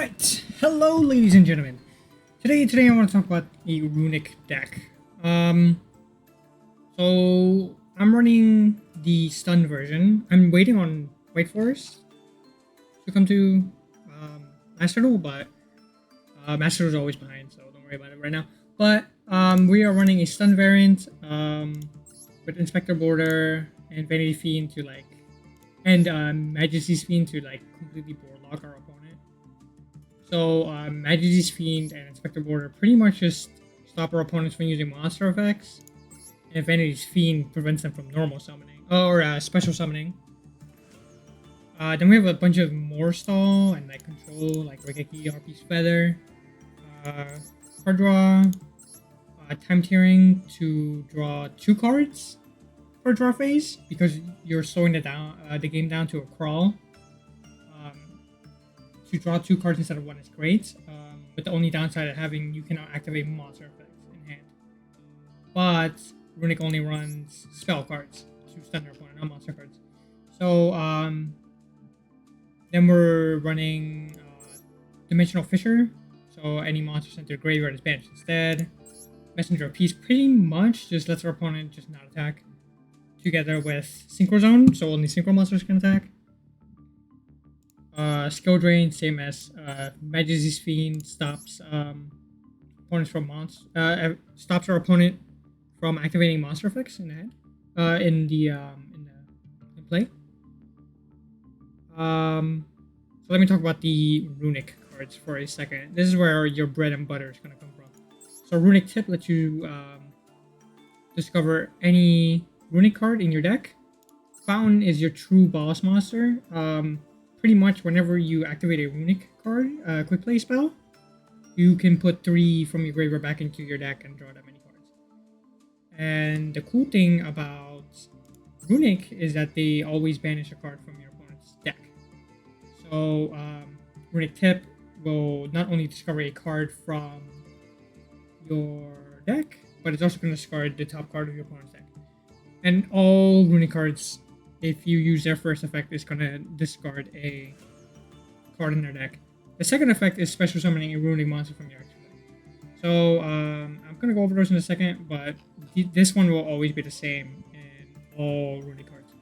Alright, hello ladies and gentlemen. Today I want to talk about a Runick deck. So I'm running the stun version. I'm waiting on White Forest to come to Master Duel, but Master Duel is always behind, so don't worry about it right now. But we are running a stun variant with Inspector Border and Vanity Fiend to Majesty's Fiend to completely board lock our opponent. So Majesty's Fiend and Inspector Border pretty much just stop our opponents from using monster effects, and Vanity's Fiend prevents them from normal summoning or special summoning. Then we have a bunch of more stall and control, like Regeki, Harpy's Feather, card draw, time tiering to draw 2 cards per draw phase because you're slowing the game down to a crawl. To draw 2 cards instead of 1 is great, but the only downside of having you cannot activate monster effects in hand. But Runick only runs spell cards to stun their opponent, not monster cards. So then we're running Dimensional Fissure, so any monster sent to the graveyard is banished instead. Messenger of Peace pretty much just lets our opponent just not attack, together with Synchro Zone, so only synchro monsters can attack. Skill Drain, same as Majesty's Fiend, stops opponents from stops our opponent from activating monster effects in the hand, in play. So let me talk about the Runick cards for a second. This is where your bread and butter is gonna come from. So Runick Tip lets you discover any Runick card in your deck. Fountain is your true boss monster. Pretty much whenever you activate a Runick card, quick play spell, you can put 3 from your graveyard back into your deck and draw that many cards. And the cool thing about Runick is that they always banish a card from your opponent's deck. So Runick Tip will not only discover a card from your deck, but it's also going to discard the top card of your opponent's deck. And all Runick cards, if you use their first effect, is going to discard a card in their deck. The second effect is special summoning a Runick monster from your extra deck. So I'm going to go over those in a second, but this one will always be the same in all Runick cards.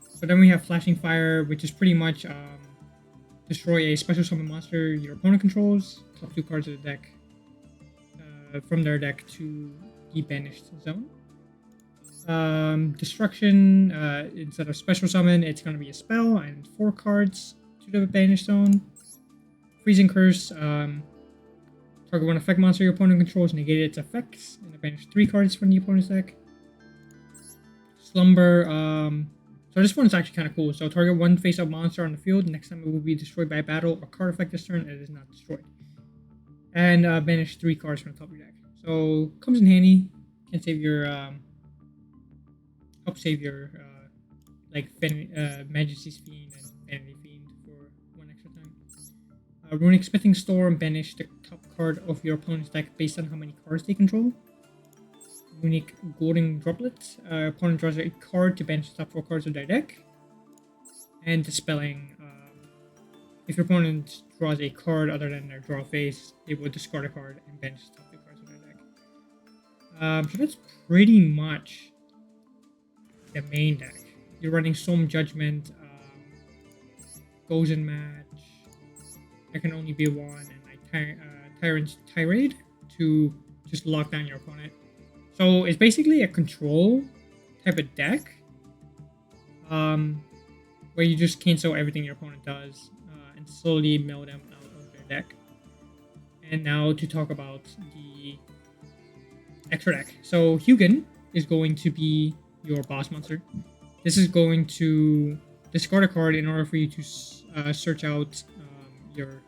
So then we have Flashing Fire, which is pretty much destroy a special summon monster your opponent controls, top 2 cards of the deck from their deck to the banished zone. Destruction, instead of special summon, it's going to be a spell and 4 cards to the banished zone. Freezing Curse, target 1 effect monster your opponent controls, negate its effects, and banish 3 cards from the opponent's deck. Slumber, so this one's actually kind of cool. So target 1 face-up monster on the field, next time it will be destroyed by battle or card effect this turn, it is not destroyed. And banish 3 cards from the top of your deck. So comes in handy, can save your help save your Majesty's Fiend and Vanity Fiend for 1 extra time. Runick Smithing Storm, banish the top card of your opponent's deck based on how many cards they control. Runick Golden Droplet, opponent draws a card to banish the top 4 cards of their deck. And Dispelling, if your opponent draws a card other than their draw phase, they will discard a card and banish the top 2 cards of their deck. So that's pretty much the main deck. You're running Solemn Judgment, Golden Match. There can only be 1, and Tyrant's Tirade to just lock down your opponent. So it's basically a control type of deck, where you just cancel everything your opponent does and slowly mill them out of their deck. And now to talk about the extra deck. So Hugin is going to be your boss monster. This is going to discard a card in order for you to search out your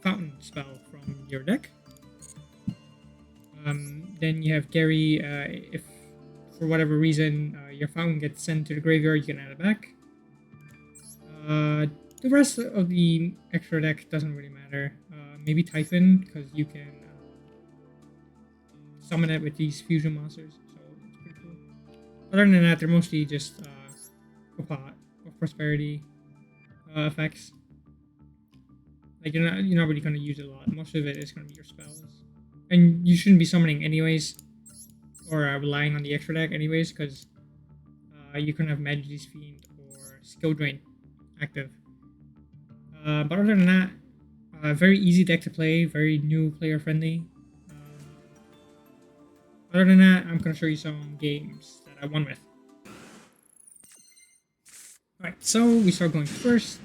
Fountain spell from your deck. Then you have Gary. If for whatever reason your Fountain gets sent to the graveyard, you can add it back. The rest of the extra deck doesn't really matter. Maybe Typhon, because you can summon it with these fusion monsters. So it's pretty cool. Other than that, they're mostly just Kapat or Prosperity effects. Like you're not really gonna use it a lot. Most of it is gonna be your spells, and you shouldn't be summoning anyways, or relying on the extra deck anyways, because you can have Majesty's Fiend or Skill Drain active. But other than that, very easy deck to play, very new player friendly. Other than that, I'm gonna show you some games that I won with. Alright, so we start going first.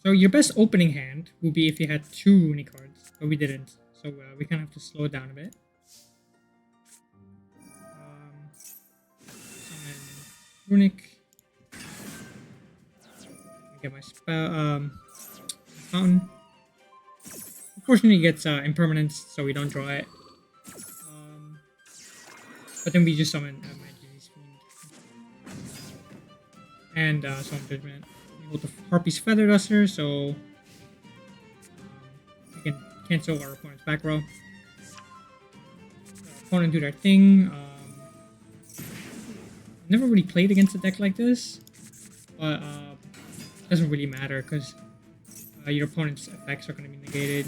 So your best opening hand would be if you had 2 Runick cards, but we didn't. So we kind of have to slow it down a bit. Summon Runick. Get my spell, fountain. Unfortunately, it gets impermanence, so we don't draw it. But then we just summon Majesty's Fiend. And Summon Judgment. We hold the Harpy's Feather Duster, so we can cancel our opponent's back row. Opponent do their thing. Never really played against a deck like this, but it doesn't really matter because your opponent's effects are going to be negated.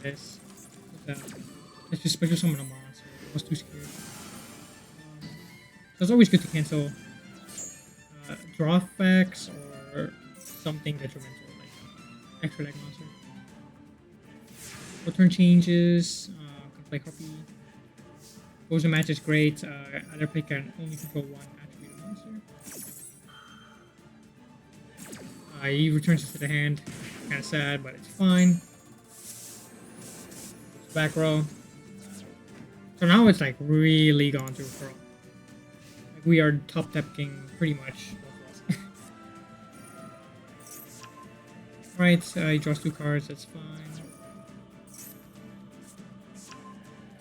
This. Let's just special summon a monster. I was too scared. So it's always good to cancel draw effects or something detrimental, like extra deck monster. Turn changes. Can play Harpy. Goes and match is great. Other player can only control 1 attribute monster. He returns it to the hand. Kind of sad, but it's fine. Back row. So now it's like really gone through for all. Like we are top decking pretty much both of us. Right, he draws 2 cards, that's fine.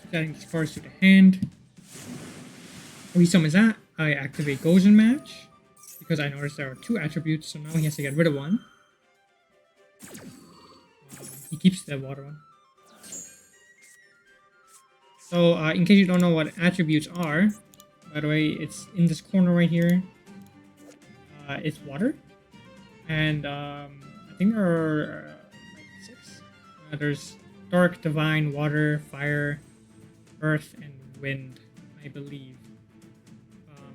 Keep adding these cards to the hand. Oh, he summons that. I activate Goes and Match because I noticed there are 2 attributes, so now he has to get rid of 1. He keeps the water one. So, in case you don't know what attributes are, by the way, it's in this corner right here. It's water. And I think there are like 6. There's dark, divine, water, fire, earth, and wind, I believe.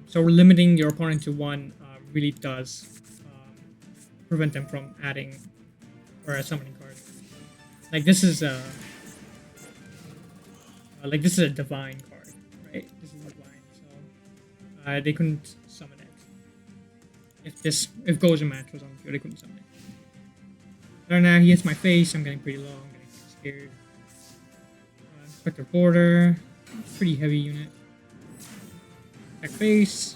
So limiting your opponent to 1 really does prevent them from adding or summoning cards. Like this is a divine card, right? This is divine, so they couldn't summon it. If Goes and Match was on the field, they couldn't summon it. I don't know. He hits my face. I'm getting pretty low. I'm getting scared. Inspector Border, pretty heavy unit. Attack face.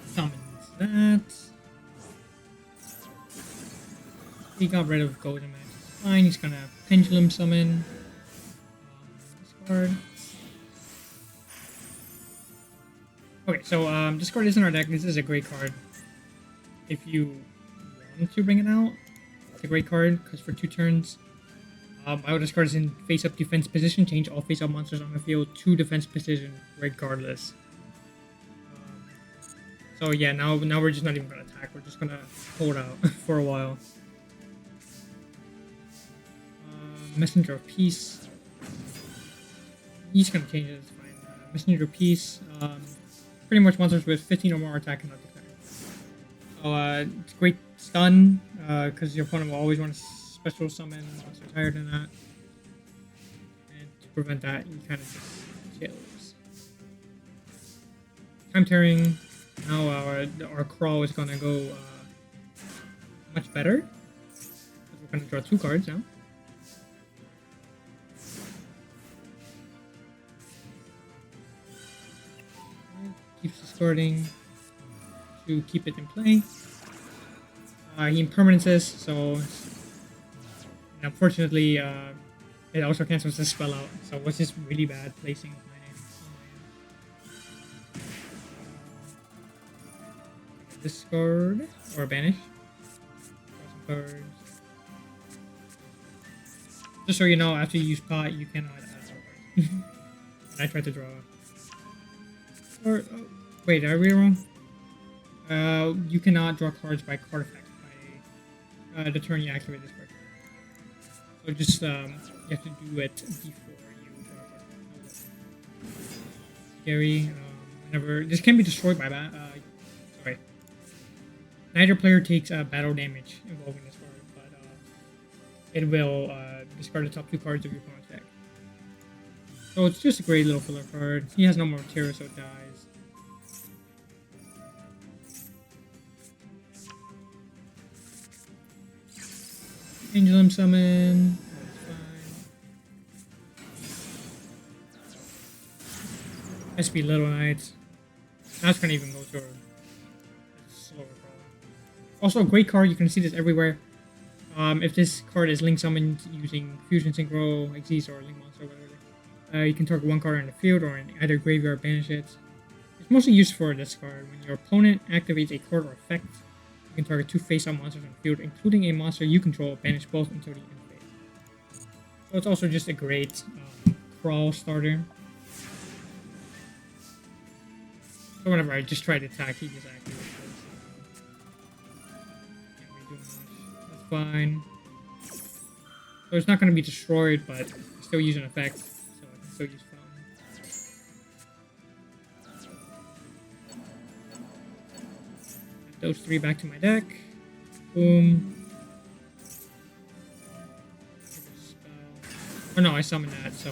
Summons that. He got rid of Goes and Match. Fine, he's gonna Pendulum Summon. Discard. Okay, so this card is in our deck. This is a great card. If you want to bring it out, it's a great card because for 2 turns, I would discard this in face-up defense position. Change all face-up monsters on the field to defense position regardless. So yeah, now we're just not even gonna attack. We're just gonna hold out for a while. Messenger of Peace. He's gonna change it. It's fine. Messenger of Peace. Pretty much monsters with 15 or more attack and not defend. So it's great stun because your opponent will always want to special summon monsters higher than that. And to prevent that, you kind of just chills. Time tearing. Now our crawl is gonna go much better. We're gonna draw 2 cards now. Keeps discarding to keep it in play. He impermanences, so unfortunately it also cancels the spell out, so it was just really bad placing my name on my end. Discard or banish. Cards. Just so you know, after you use pot, you cannot add more cards. I tried to draw Or wait, did I read it wrong? You cannot draw cards by card effect by the turn you activate this card. So just you have to do it before you draw a card. Scary. Whenever this can be destroyed by that. Sorry. Neither player takes battle damage involving this card, but it will discard the top 2 cards of your opponent's deck. So it's just a great little filler card. He has no more material, so it dies. Pendulum summon. Has to be Little Knights. That's gonna even go to a slower card. Also, a great card. You can see this everywhere. If this card is link summoned using Fusion Synchro, Xyz, or Link Monster, or whatever, you can target one card in the field or in either graveyard, banish it. It's mostly used for this card. When your opponent activates a card or effect, you can target 2 face-up monsters in the field, including a monster you control, banish both until the end phase. So it's also just a great crawl starter. So whenever I just try to attack, he just activates this. Can't really do much. That's fine. So it's not going to be destroyed, but I still use an effect, so I can still use phone. Add those 3 back to my deck. Boom. Oh no, I summoned that, so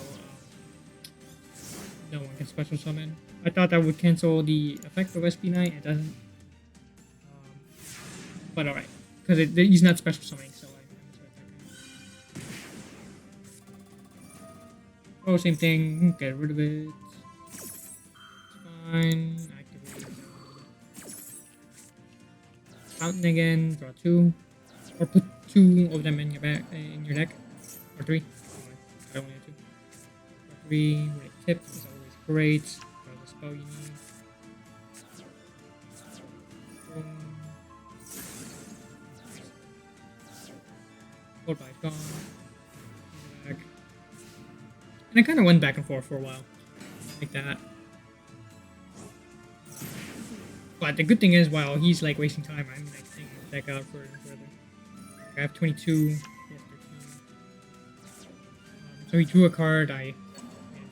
no one can special summon. I thought that would cancel the effect of SP Knight. It doesn't. But alright. Because he's not special summoning, so I oh, same thing. Get rid of it. Fine. Activate. Fountain again. Draw 2. Or put 2 of them in your deck. Or 3. I only have 2. Or 3. Runick Tip is always great. Spell you need. Gold by gone. Back. And I kind of went back and forth for a while, like that. But the good thing is, while he's like wasting time, I'm like taking his deck out further and further. I have 22. He has 13. So he drew a card. I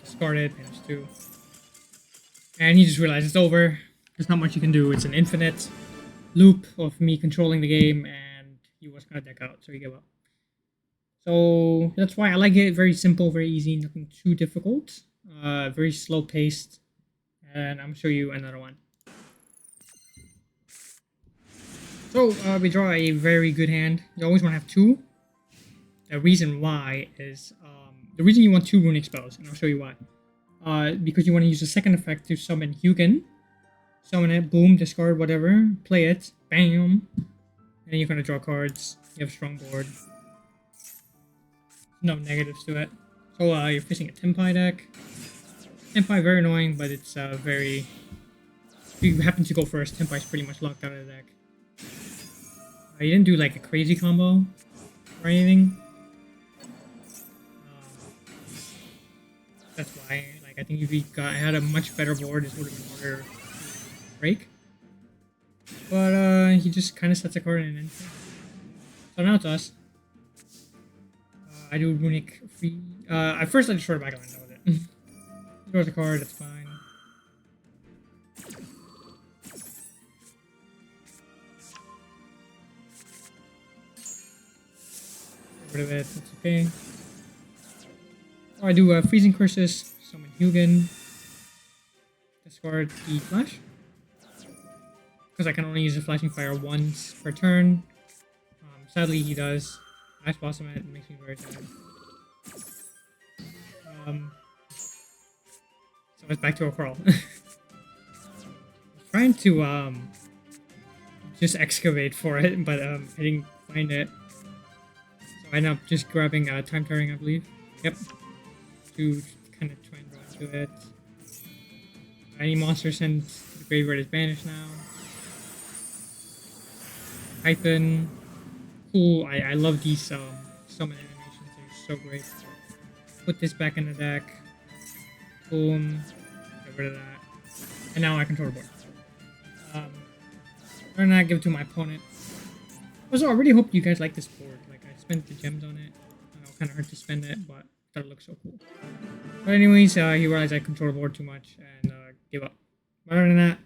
discarded, and it's 2. And he just realized it's over. There's not much you can do. It's an infinite loop of me controlling the game, and he was gonna deck out, so he gave up. So that's why I like it. Very simple, very easy, nothing too difficult. Very slow paced. And I'm gonna show you another one. So we draw a very good hand. You always want to have 2. The reason why is the reason you want 2 runic spells, and I'll show you why. Because you want to use a second effect to summon Hugin. Summon it, boom, discard whatever, play it, bam. And then you're going to draw cards. You have a strong board. No negatives to it. So you're facing a Tenpai deck. Tenpai very annoying, but it's very... If you happen to go first, Tenpai's pretty much locked out of the deck. You didn't do like a crazy combo or anything. That's why. I think if he had a much better board, this would have been harder to break. But he just kind of sets a card in an instant. So now it's us. I do Runick free. At first I just short back line with it. He draws a card, that's fine. Get rid of it, that's okay. So I do Freezing Curses. Summon Hugin. Discard the flash. Because I can only use the Flashing Fire once per turn. Sadly, he does. Ice Blossom it makes me very sad. So it's back to a crawl. I was trying to just excavate for it, but I didn't find it. So I ended up just grabbing Time Tearing, I believe. Yep. To kind of try and draw into it. Any monster sent to the graveyard is banished now. Hyphen. Cool. I love these summon animations. They're so great. Put this back in the deck. Boom. Get rid of that. And now I control the board. Other than that, give it to my opponent. Also, I really hope you guys like this board. Like, I spent the gems on it. I know it kind of hurt to spend it, but I thought it looked so cool. But anyways, he realized I control the board too much and gave up. Other than that,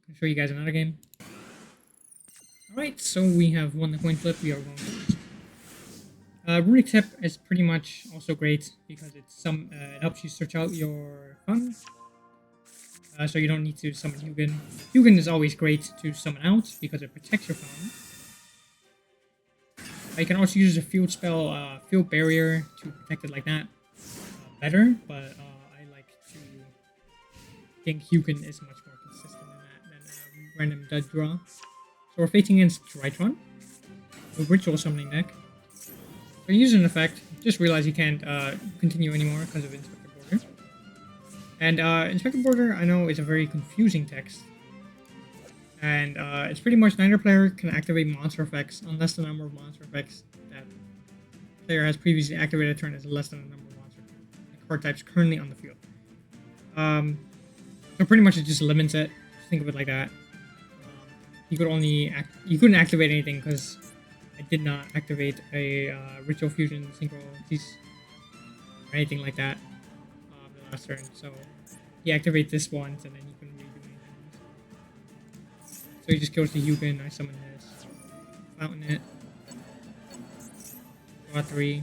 I'll show you guys another game. Alright, so we have won the coin flip. We are going first. Runick Tip is pretty much also great because it helps you search out your fun. So you don't need to summon Hugin. Hugin is always great to summon out because it protects your phone. You can also use a field spell, Field Barrier, to protect it like that better, but I like to think Hugin is much more consistent in that than random dud draw. So we're facing against Drytron, a ritual summoning deck. So using an effect, just realize you can't continue anymore because of Inspector Border. And Inspector Border, I know, is a very confusing text. And it's pretty much neither player can activate monster effects unless the number of monster effects that player has previously activated a turn is less than the number of monster card types currently on the field. So pretty much it just limits it. Just think of it like that. You couldn't activate anything because I did not activate a Ritual Fusion Synchro piece or anything like that the last turn. So you activate this once and then you can redo anything else. So he just kills the Hugin, I summon this, Fountain it, draw 3.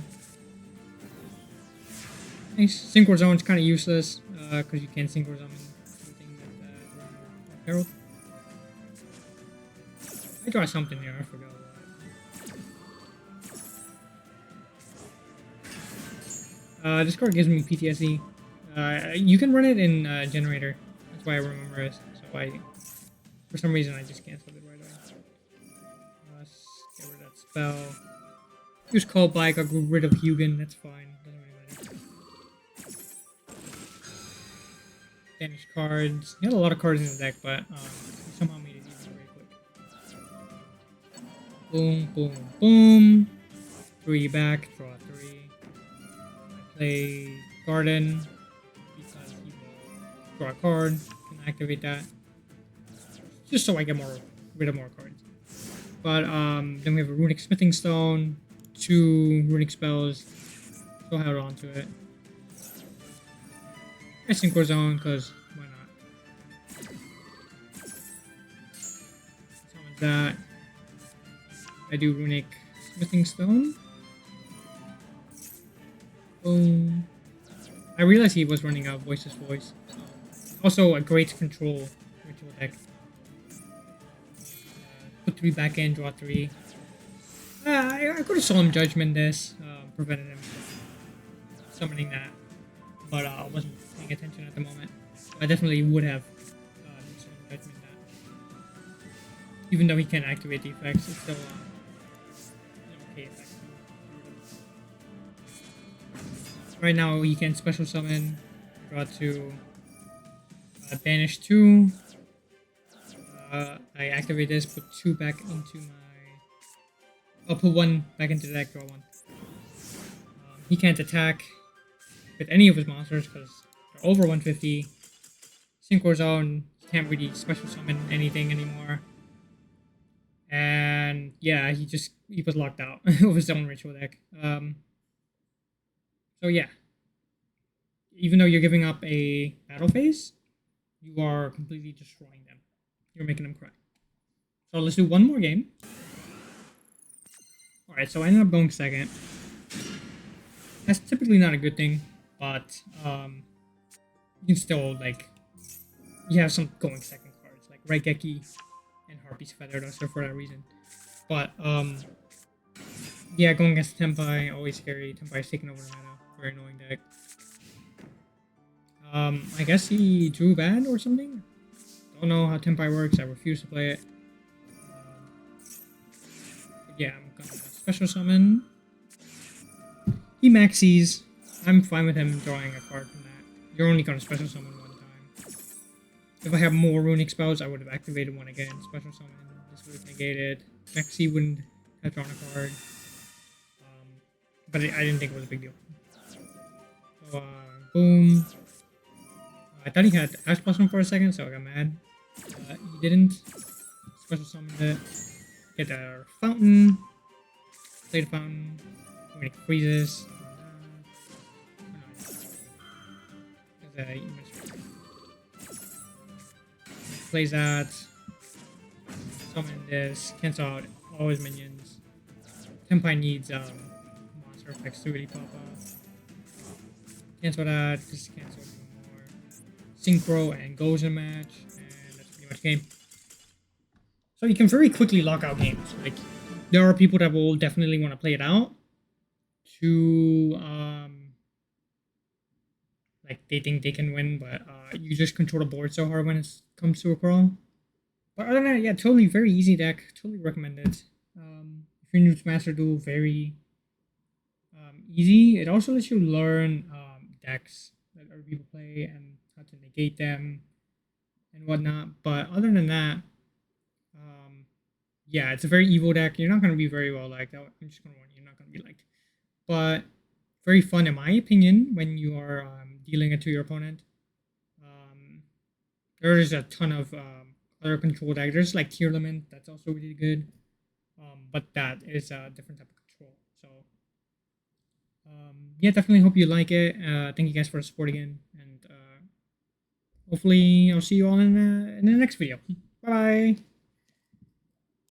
Nice. Synchro Zone's kind of useless because you can't Synchro Zone anything that Herald. I draw something here, I forgot what. This card gives me PTSD. You can run it in Generator. That's why I remember it. So for some reason, I just canceled it right away. Let's get rid of that spell. Use Call By, got rid of Hugin, that's fine. Doesn't really matter. Banish cards. He had a lot of cards in the deck, but he somehow made it easy very quick. Boom, boom, boom. 3 back, draw 3. I play Garden because he will draw a card, can activate that. Just so I get rid of more cards. But then we have a Runick Smithing Stone, 2 Runick spells. So held on to it. I Synchro Zone because why not? Summon that. I do Runick Smithing Stone. Boom. I realized he was running out of Voiceless Voice. Also a great control ritual deck. Put 3 back in, draw 3. I could have Solemn Judgment this, prevented him from summoning that, but I wasn't paying attention at the moment. So I definitely would have Solemn Judgment that. Even though he can't activate the effects, it's still an okay effect. Right now he can special summon, draw 2, banish 2. I activate this, put 2 back into my... I'll put 1 back into the deck, draw 1. He can't attack with any of his monsters because they're over 150. Synchro Zone, he can't really special summon anything anymore. And yeah, he was locked out of his own ritual deck. So yeah. Even though you're giving up a battle phase, you are completely destroying them. You're making them cry. So let's do one more game. Alright, so I ended up going second. That's typically not a good thing, but you can still, like, you have some going second cards, like Raigeki and Harpy's Feather, those are for that reason. But, yeah, going against Tenpai, always scary. Tenpai's taking over the meta. Very annoying deck. I guess he drew bad or something? Don't know how Tenpai works, I refuse to play it. But yeah, I'm gonna special summon. He maxes. I'm fine with him drawing a card from that. You're only gonna special summon 1 time. If I have more runic spells, I would have activated 1 again. Special summon. This would have negated. Maxi wouldn't have drawn a card. But I didn't think it was a big deal. So, boom. I thought he had Ash Blossom for a second, so I got mad. He didn't. Special summon it. Get our fountain. Play the fountain. When it freezes. Plays that. Summon this. Cancel out all his minions. Tenpai needs monster effects to really pop off. Cancel that. Just cancel more. Synchro and goes in match. And that's pretty much game. So you can very quickly lock out games. Like, there are people that will definitely want to play it out to like they think they can win, but you just control the board so hard when it comes to a crawl. But other than that, yeah, totally very easy deck. Totally recommend it. If you're new to Master Duel, very easy. It also lets you learn decks that other people play and how to negate them and whatnot. But other than that, yeah, it's a very evil deck. You're not going to be very well liked. I'm just going to warn you, you're not going to be liked. But very fun, in my opinion, when you are dealing it to your opponent. There is a ton of other control decks. There's like Tier Limit, that's also really good. But that is a different type of control. So, yeah, definitely hope you like it. Thank you guys for the support again. And hopefully I'll see you all in the next video. Bye.